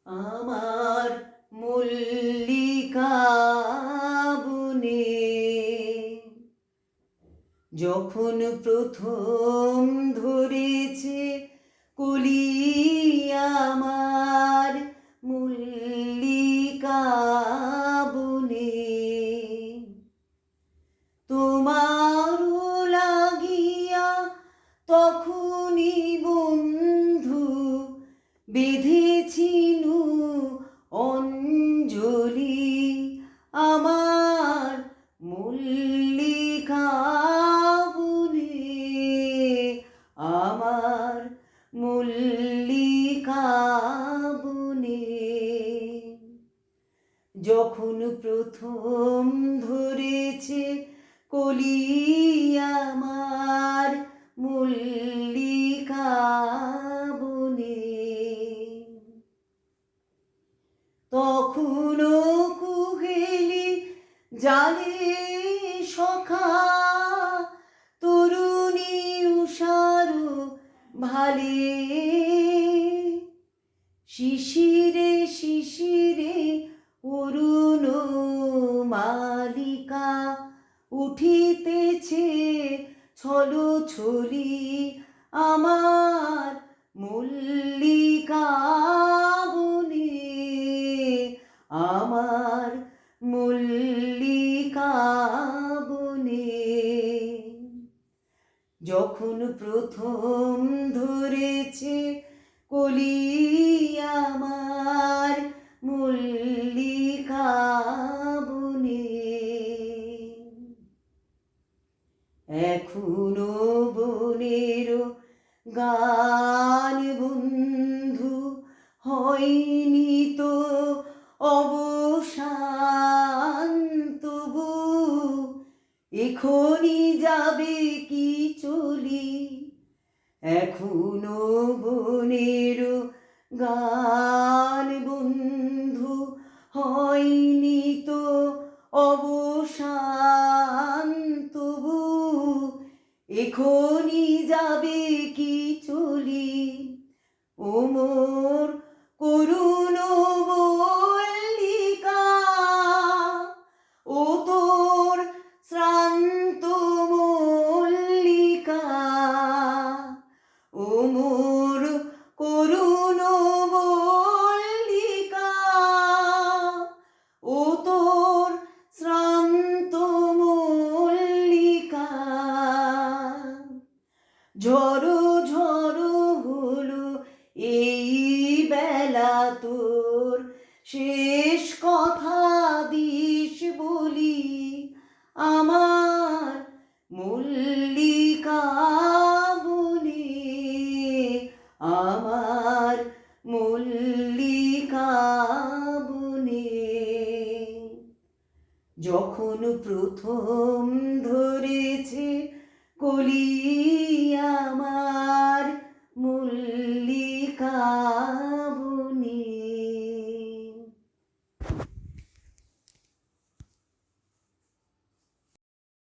আমার মল্লিকা বনে যখন প্রথম ধরেছে কলি আমার মল্লিকা বনে তোমারও লাগিয়া তখনই বন্ধু বেঁধেছিনু অঞ্জলি আমার মল্লিকা বনে আমার মল্লিকা বনে যখন প্রথম ধরেছে কলি আমার মল্লিকা বনে তখনও কুহেলি জালে সখা তরুণী উষার ভালে শিশিরে শিশিরে অরুণ মালিকা উঠিতেছে ছলো ছলি আমার মল্লিকা বনে আমার মল্লিকা বনে যখন প্রথম ধরেছে কলি আমার মল্লিকা বনে এখনো বনের গান বন্ধু হয়নি তো অবসান তবু এখনই যাবে কি চলি এখনো বনের গান বন্ধু হয়নি তো অবসান তবু এখনই যাবে কি চলি ও মোর করুণ মল্লিকা ও তোর শ্রান্ত মল্লিকা ও মোর করুণ মল্লিকা ও তোর শ্রান্ত মল্লিকা ঝড়ো ঝড়ো হলো এই বেলা তোর শেষ কথা দিস বলি আমার মল্লিকা বনে আমার মল্লিকা বনে যখন প্রথম ধরেছে কলি আমার